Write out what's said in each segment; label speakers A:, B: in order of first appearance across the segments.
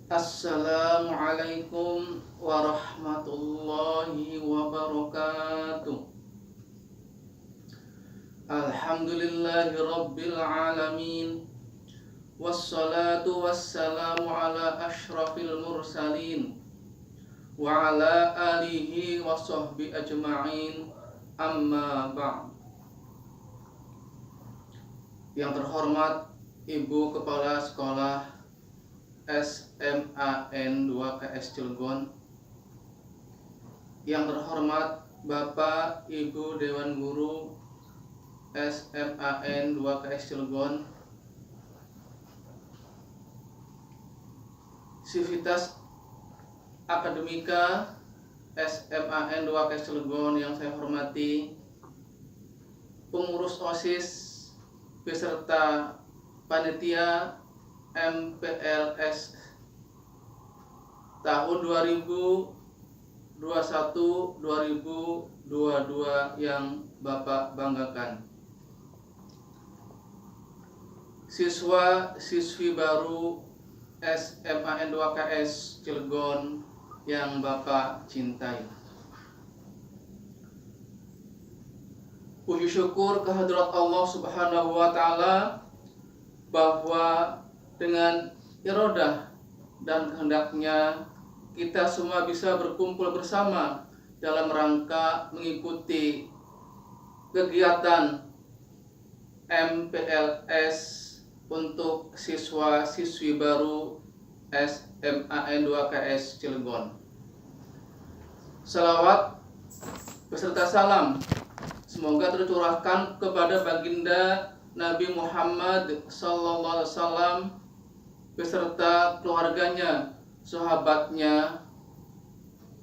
A: Assalamualaikum warahmatullahi wabarakatuh. Alhamdulillahi rabbil alamin. Wassalatu wassalamu ala ashrafil mursalin wa ala alihi wa sahbi ajma'in. Amma ba'd. Yang terhormat Ibu Kepala Sekolah SMAN 2KS Cilegon, yang terhormat Bapak Ibu Dewan Guru SMAN 2KS Cilegon, Sivitas Akademika SMAN 2KS Cilegon yang saya hormati, pengurus OSIS beserta panitia MPLS tahun 2021-2022 yang Bapak banggakan, siswa-siswi baru SMAN 2KS Cilegon yang Bapak cintai. Puji syukur kehadirat Allah Subhanahu wa Ta'ala bahwa dengan iradah dan kehendaknya kita semua bisa berkumpul bersama dalam rangka mengikuti kegiatan MPLS untuk siswa-siswi baru SMAN 2KS Cilegon. Salawat beserta salam semoga tercurahkan kepada baginda Nabi Muhammad SAW beserta keluarganya, sahabatnya,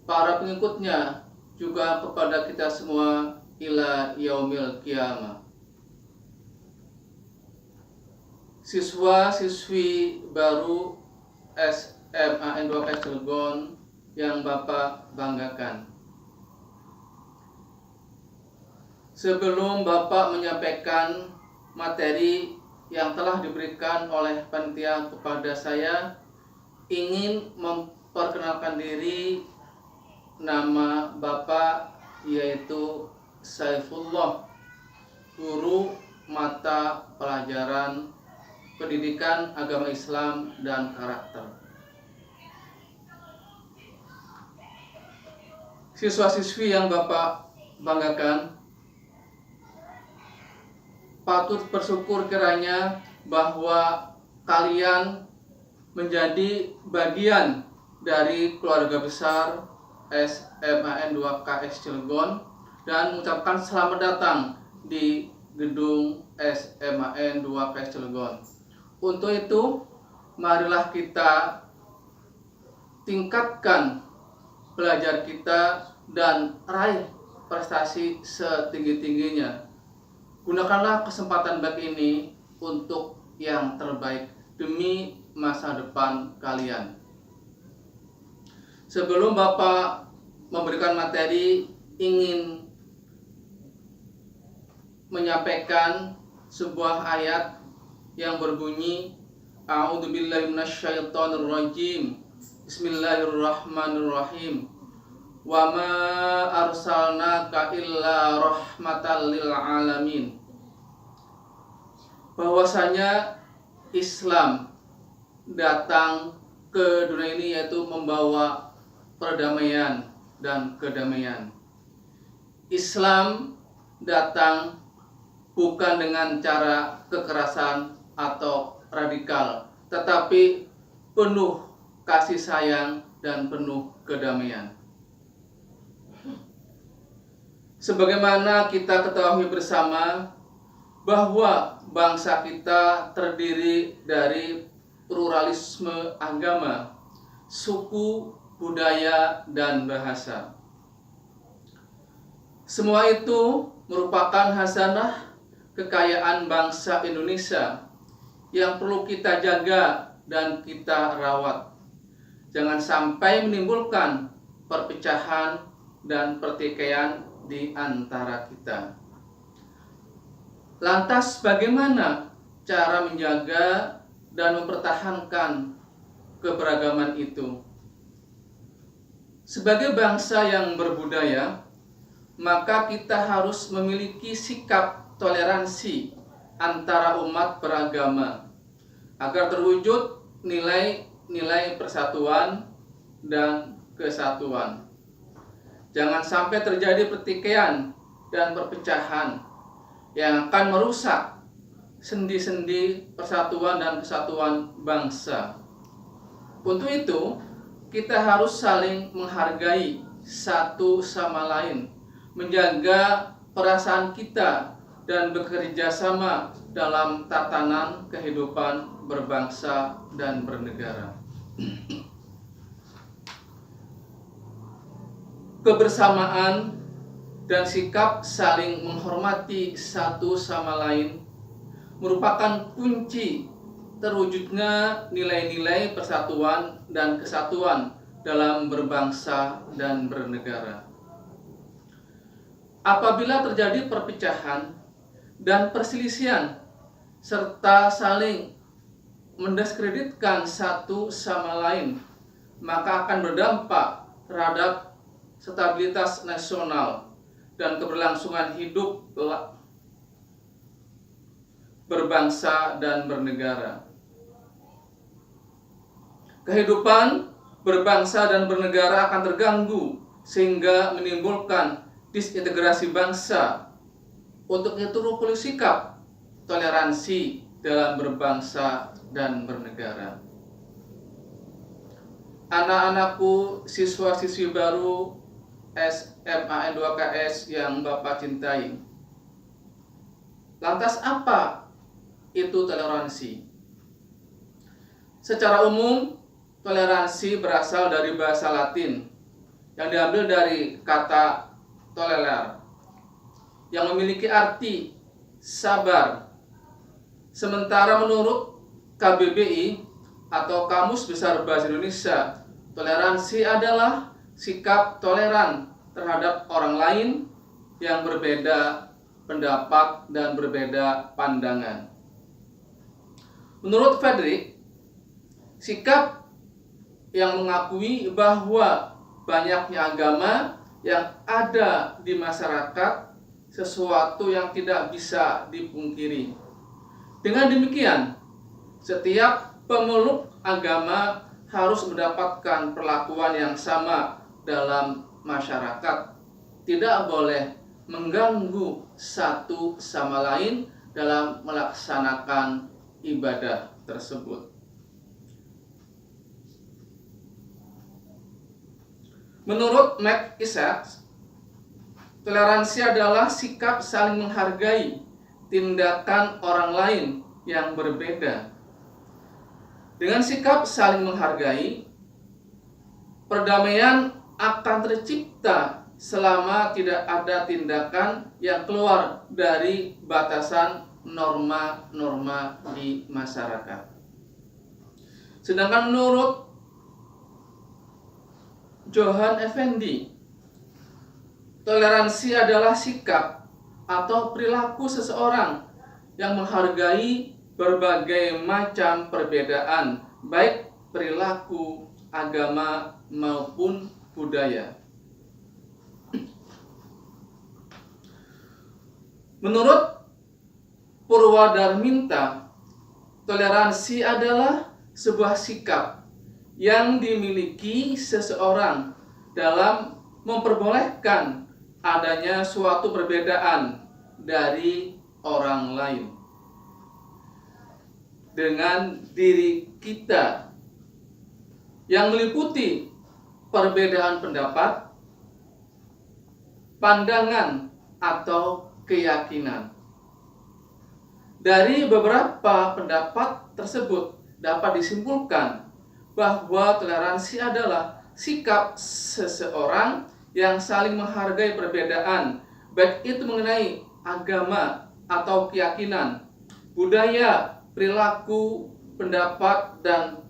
A: para pengikutnya, juga kepada kita semua ila yaumil qiyamah. Siswa-siswi baru SMAN 2KS Cilegon yang Bapak banggakan. Sebelum Bapak menyampaikan materi yang telah diberikan oleh panitia kepada saya, ingin memperkenalkan diri. Nama Bapak yaitu Saifullah, guru mata pelajaran Pendidikan Agama Islam dan Karakter. Siswa-siswi yang Bapak banggakan, patut bersyukur kiranya bahwa kalian menjadi bagian dari keluarga besar SMAN 2KS Cilegon dan mengucapkan selamat datang di gedung SMAN 2KS Cilegon. Untuk itu, marilah kita tingkatkan belajar kita dan raih prestasi setinggi-tingginya. Gunakanlah kesempatan baik ini untuk yang terbaik demi masa depan kalian. Sebelum Bapak memberikan materi, ingin menyampaikan sebuah ayat yang berbunyi, A'udzubillahi minasyaitonirrajim. Bismillahirrahmanirrahim. Wa ma arsalnaka illa rahmatan lil alamin. Bahwasanya Islam datang ke dunia ini yaitu membawa perdamaian dan kedamaian. Islam datang bukan dengan cara kekerasan atau radikal, tetapi penuh kasih sayang dan penuh kedamaian. Sebagaimana kita ketahui bersama bahwa bangsa kita terdiri dari pluralisme agama, suku, budaya, dan bahasa. Semua itu merupakan hasanah kekayaan bangsa Indonesia yang perlu kita jaga dan kita rawat. Jangan sampai menimbulkan perpecahan dan pertikaian di antara kita. Lantas bagaimana cara menjaga dan mempertahankan keberagaman itu. Sebagai bangsa yang berbudaya, maka kita harus memiliki sikap toleransi antara umat beragama agar terwujud nilai-nilai persatuan dan kesatuan. Jangan sampai terjadi pertikaian dan perpecahan yang akan merusak sendi-sendi persatuan dan kesatuan bangsa. Untuk itu, kita harus saling menghargai satu sama lain, menjaga perasaan kita, dan bekerja sama dalam tatanan kehidupan berbangsa dan bernegara. Kebersamaan dan sikap saling menghormati satu sama lain merupakan kunci terwujudnya nilai-nilai persatuan dan kesatuan dalam berbangsa dan bernegara. Apabila terjadi perpecahan dan perselisihan serta saling mendiskreditkan satu sama lain, maka akan berdampak terhadap stabilitas nasional dan keberlangsungan hidup berbangsa dan bernegara. Kehidupan berbangsa dan bernegara akan terganggu sehingga menimbulkan disintegrasi bangsa. Untuk itu perlu sikap toleransi dalam berbangsa dan bernegara. Anak-anakku, siswa-siswi baru SMA N2KS yang Bapak cintai, lantas apa itu toleransi? Secara umum, toleransi berasal dari bahasa Latin yang diambil dari kata tolerar, yang memiliki arti sabar. Sementara menurut KBBI atau Kamus Besar Bahasa Indonesia, toleransi adalah sikap toleran terhadap orang lain yang berbeda pendapat dan berbeda pandangan. Menurut Frederick, sikap yang mengakui bahwa banyaknya agama yang ada di masyarakat sesuatu yang tidak bisa dipungkiri. Dengan demikian, setiap pemeluk agama harus mendapatkan perlakuan yang sama dalam masyarakat. Tidak boleh mengganggu satu sama lain dalam melaksanakan ibadah tersebut. Menurut Mac Isaacs, toleransi adalah sikap saling menghargai tindakan orang lain yang berbeda. Dengan sikap saling menghargai, perdamaian akan tercipta selama tidak ada tindakan yang keluar dari batasan norma-norma di masyarakat. Sedangkan menurut Johan Effendi, toleransi adalah sikap atau perilaku seseorang yang menghargai berbagai macam perbedaan, baik perilaku, agama, maupun budaya. Menurut Purwadarminta, toleransi adalah sebuah sikap yang dimiliki seseorang dalam memperbolehkan adanya suatu perbedaan dari orang lain dengan diri kita, yang meliputi perbedaan pendapat, pandangan, atau keyakinan. Dari beberapa pendapat tersebut dapat disimpulkan bahwa toleransi adalah sikap seseorang yang saling menghargai perbedaan, baik itu mengenai agama atau keyakinan, budaya, perilaku, pendapat, dan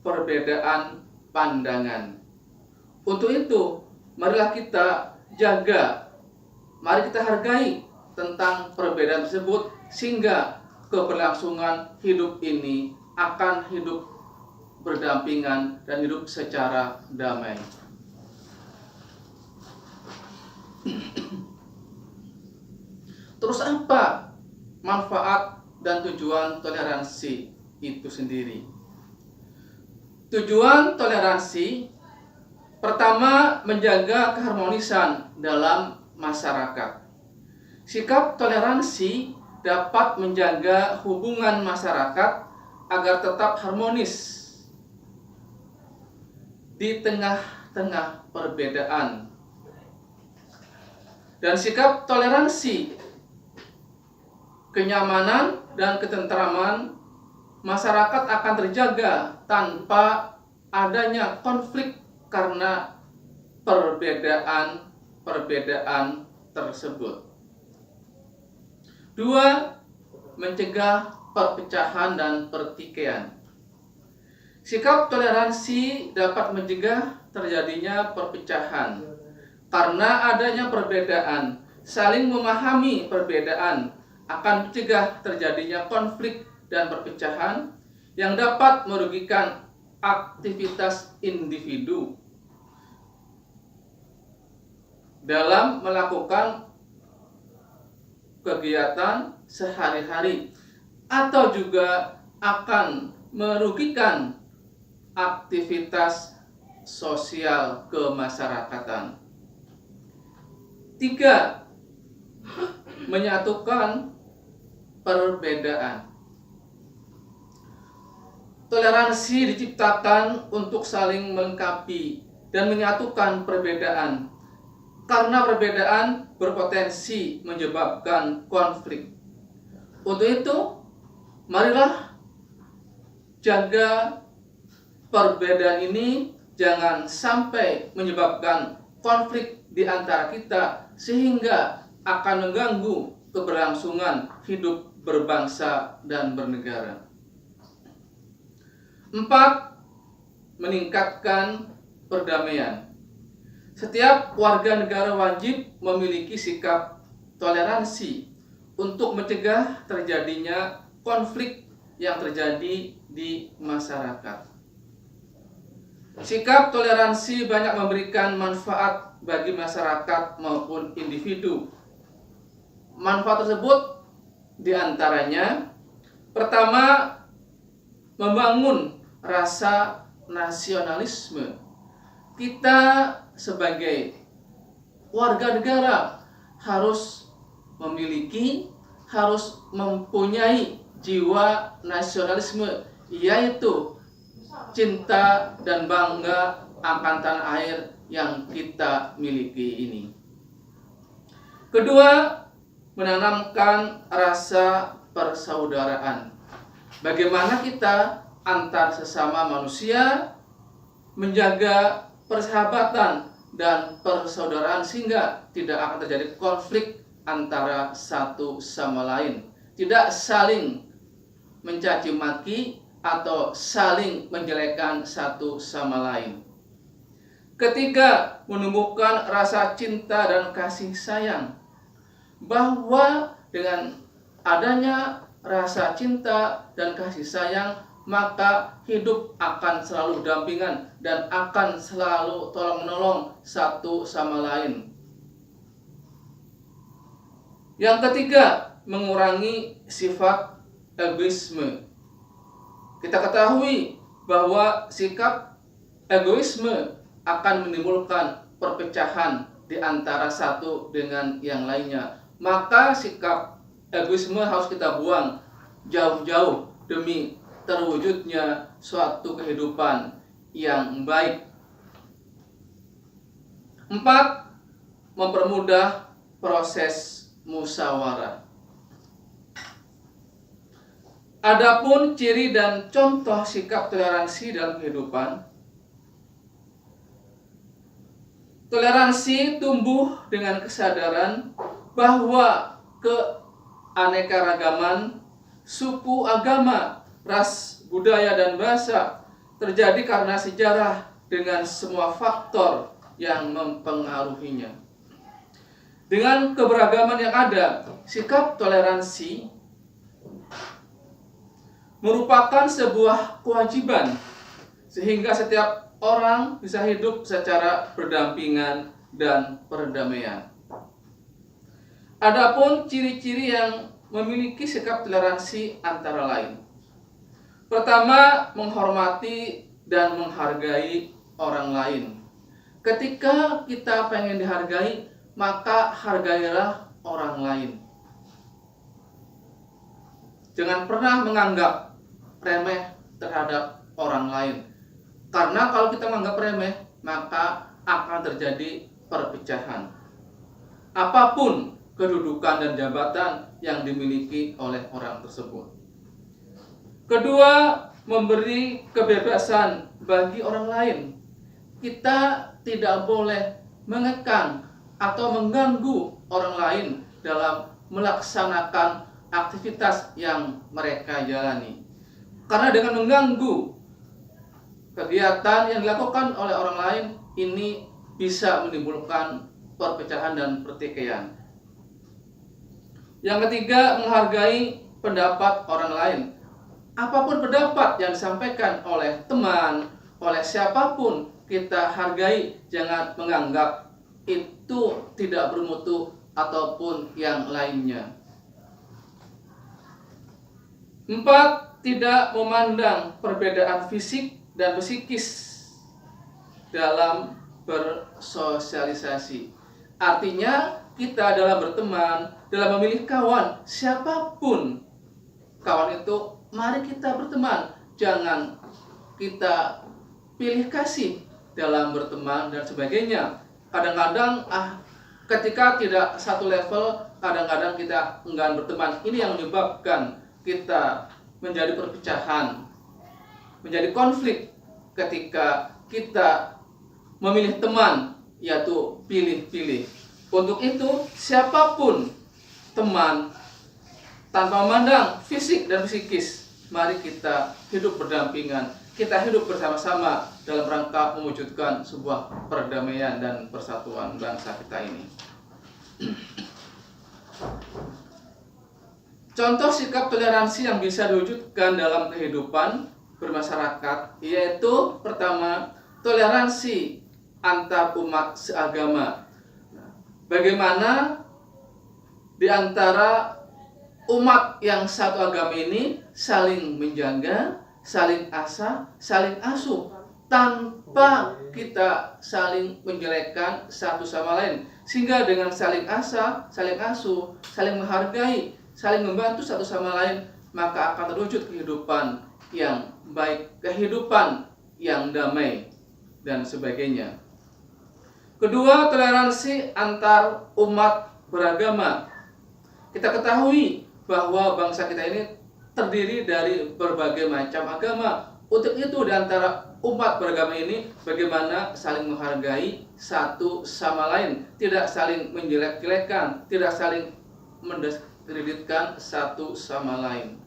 A: perbedaan pandangan. Untuk itu, marilah kita jaga, mari kita hargai tentang perbedaan tersebut, sehingga keberlangsungan hidup ini akan hidup berdampingan, dan hidup secara damai. Terus apa manfaat dan tujuan toleransi itu sendiri? Tujuan toleransi pertama, menjaga keharmonisan dalam masyarakat. Sikap toleransi dapat menjaga hubungan masyarakat agar tetap harmonis di tengah-tengah perbedaan. Dan sikap toleransi, kenyamanan dan ketentraman masyarakat akan terjaga tanpa adanya konflik karena perbedaan tersebut. 2. Mencegah perpecahan dan pertikaian. Sikap toleransi dapat mencegah terjadinya perpecahan karena adanya perbedaan. Saling memahami perbedaan akan mencegah terjadinya konflik dan perpecahan yang dapat merugikan aktivitas individu dalam melakukan kegiatan sehari-hari atau juga akan merugikan aktivitas sosial kemasyarakatan. 3. Menyatukan perbedaan. Toleransi diciptakan untuk saling melengkapi dan menyatukan perbedaan, karena perbedaan berpotensi menyebabkan konflik. Untuk itu, marilah jaga perbedaan ini jangan sampai menyebabkan konflik di antara kita sehingga akan mengganggu keberlangsungan hidup berbangsa dan bernegara. 4. Meningkatkan perdamaian. Setiap warga negara wajib memiliki sikap toleransi untuk mencegah terjadinya konflik yang terjadi di masyarakat. Sikap toleransi banyak memberikan manfaat bagi masyarakat maupun individu. Manfaat tersebut diantaranya, pertama, membangun rasa nasionalisme. Kita sebagai warga negara harus mempunyai jiwa nasionalisme, yaitu cinta dan bangga akan tanah air yang kita miliki ini. Kedua, menanamkan rasa persaudaraan. Bagaimana kita antar sesama manusia menjaga persahabatan dan persaudaraan sehingga tidak akan terjadi konflik antara satu sama lain, tidak saling mencaci maki atau saling menjelekkan satu sama lain. Ketiga, menumbuhkan rasa cinta dan kasih sayang, bahwa dengan adanya rasa cinta dan kasih sayang maka hidup akan selalu dampingan dan akan selalu tolong-menolong satu sama lain. Yang ketiga, mengurangi sifat egoisme. Kita ketahui bahwa sikap egoisme akan menimbulkan perpecahan di antara satu dengan yang lainnya. Maka sikap egoisme harus kita buang jauh-jauh demi terwujudnya suatu kehidupan yang baik. 4. Mempermudah proses musyawarah. Adapun ciri dan contoh sikap toleransi dalam kehidupan. Toleransi tumbuh dengan kesadaran bahwa keanekaragaman suku, agama, ras, budaya, dan bahasa terjadi karena sejarah dengan semua faktor yang mempengaruhinya. Dengan keberagaman yang ada, sikap toleransi merupakan sebuah kewajiban sehingga setiap orang bisa hidup secara berdampingan dan perdamaian. Adapun ciri-ciri yang memiliki sikap toleransi antara lain. Pertama, menghormati dan menghargai orang lain. Ketika kita pengen dihargai, maka hargailah orang lain. Jangan pernah menganggap remeh terhadap orang lain. Karena kalau kita menganggap remeh, maka akan terjadi perpecahan. Apapun kedudukan dan jabatan yang dimiliki oleh orang tersebut. Kedua, memberi kebebasan bagi orang lain. Kita tidak boleh mengekang atau mengganggu orang lain dalam melaksanakan aktivitas yang mereka jalani. Karena dengan mengganggu kegiatan yang dilakukan oleh orang lain, ini bisa menimbulkan perpecahan dan pertikaian. Yang ketiga, menghargai pendapat orang lain. Apapun pendapat yang disampaikan oleh teman, oleh siapapun, kita hargai, jangan menganggap itu tidak bermutu ataupun yang lainnya. 4. Tidak memandang perbedaan fisik dan psikis dalam bersosialisasi. Artinya, kita dalam berteman, dalam memilih kawan, siapapun kawan itu, mari kita berteman. Jangan kita pilih kasih dalam berteman dan sebagainya. Kadang-kadang ketika tidak satu level, kadang-kadang kita enggan berteman. Ini yang menyebabkan kita menjadi perpecahan, menjadi konflik ketika kita memilih teman, yaitu pilih-pilih. Untuk itu, siapapun teman, tanpa memandang fisik dan psikis, mari kita hidup berdampingan, kita hidup bersama-sama dalam rangka mewujudkan sebuah perdamaian dan persatuan bangsa kita ini. Contoh sikap toleransi yang bisa diwujudkan dalam kehidupan bermasyarakat, yaitu pertama, toleransi antar umat seagama. Bagaimana di antara umat yang satu agama ini saling menjaga, saling asah, saling asuh, tanpa kita saling menjelekkan satu sama lain. Sehingga dengan saling asah, saling asuh, saling menghargai, saling membantu satu sama lain, maka akan terwujud kehidupan yang baik, kehidupan yang damai, dan sebagainya. Kedua, toleransi antar umat beragama. Kita ketahui bahwa bangsa kita ini terdiri dari berbagai macam agama. Untuk itu, di antara umat beragama ini, bagaimana saling menghargai satu sama lain, tidak saling menjelek-jelekan, tidak saling mendiskreditkan satu sama lain.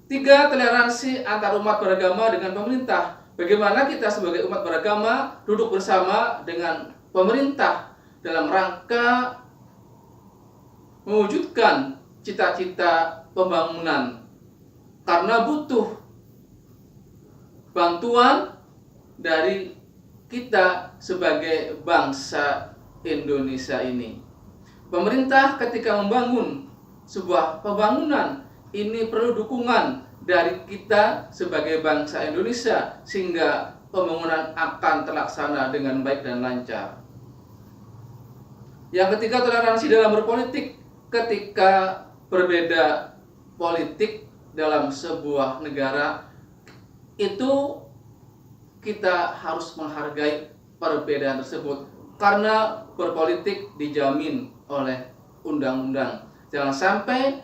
A: 3. Toleransi antar umat beragama dengan pemerintah. Bagaimana kita sebagai umat beragama duduk bersama dengan pemerintah dalam rangka mewujudkan cita-cita pembangunan, karena butuh bantuan dari kita sebagai bangsa Indonesia ini. Pemerintah ketika membangun sebuah pembangunan, ini perlu dukungan dari kita sebagai bangsa Indonesia, sehingga pembangunan akan terlaksana dengan baik dan lancar. Yang ketiga, toleransi dalam berpolitik. Ketika berbeda politik dalam sebuah negara, itu kita harus menghargai perbedaan tersebut, karena berpolitik dijamin oleh undang-undang. Jangan sampai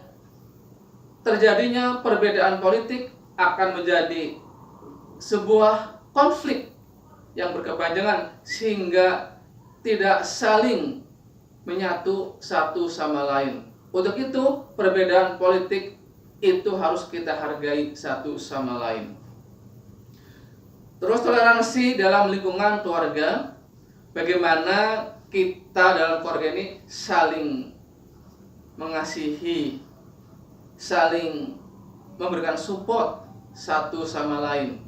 A: terjadinya perbedaan politik akan menjadi sebuah konflik yang berkepanjangan, sehingga tidak saling menyatu satu sama lain. Untuk itu, perbedaan politik itu harus kita hargai satu sama lain. Terus, toleransi dalam lingkungan keluarga. Bagaimana kita dalam keluarga ini saling mengasihi, saling memberikan support satu sama lain.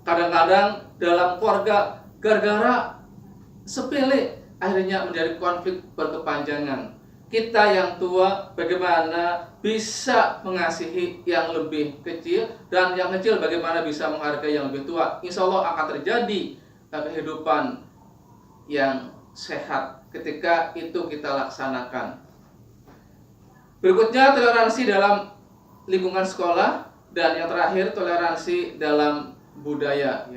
A: Kadang-kadang dalam keluarga gara-gara sepele akhirnya menjadi konflik berkepanjangan. Kita yang tua bagaimana bisa mengasihi yang lebih kecil, dan yang kecil bagaimana bisa menghargai yang lebih tua. Insya Allah akan terjadi kehidupan yang sehat ketika itu kita laksanakan. Berikutnya, toleransi dalam lingkungan sekolah, dan yang terakhir toleransi dalam budaya.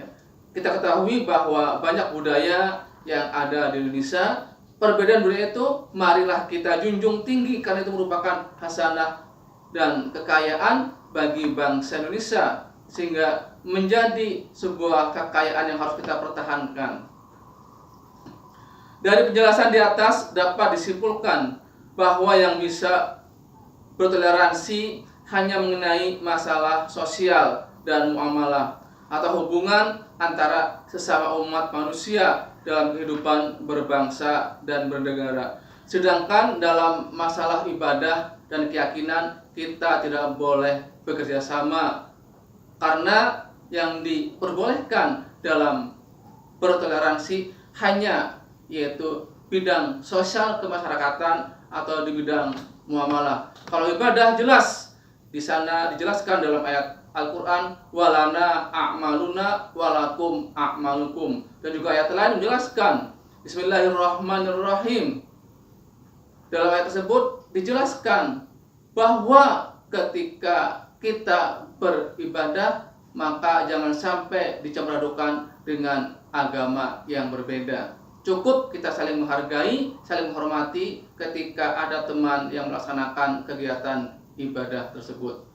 A: Kita ketahui bahwa banyak budaya yang ada di Indonesia. Perbedaan budaya itu marilah kita junjung tinggi, karena itu merupakan hasanah dan kekayaan bagi bangsa Indonesia, sehingga menjadi sebuah kekayaan yang harus kita pertahankan. Dari penjelasan di atas dapat disimpulkan bahwa yang bisa bertoleransi hanya mengenai masalah sosial dan muamalah atau hubungan antara sesama umat manusia dalam kehidupan berbangsa dan bernegara. Sedangkan dalam masalah ibadah dan keyakinan kita tidak boleh bekerja sama, karena yang diperbolehkan dalam bertoleransi hanya yaitu bidang sosial kemasyarakatan atau di bidang muamalah. Kalau ibadah jelas di sana dijelaskan dalam ayat Al-Quran, walana a'maluna walakum a'malukum, dan juga ayat lain menjelaskan Bismillahirrahmanirrahim. Dalam ayat tersebut dijelaskan bahwa ketika kita beribadah maka jangan sampai dicampur adukan dengan agama yang berbeda. Cukup kita saling menghargai, saling menghormati ketika ada teman yang melaksanakan kegiatan ibadah tersebut.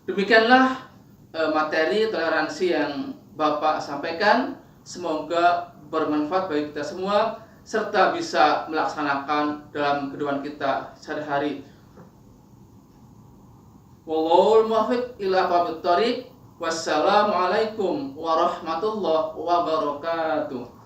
A: Demikianlah materi toleransi yang Bapak sampaikan. Semoga bermanfaat bagi kita semua, serta bisa melaksanakan dalam kehidupan kita sehari-hari. Wallahul muwaffiq ila aqwamit thoriq. Wassalamualaikum warahmatullahi wabarakatuh.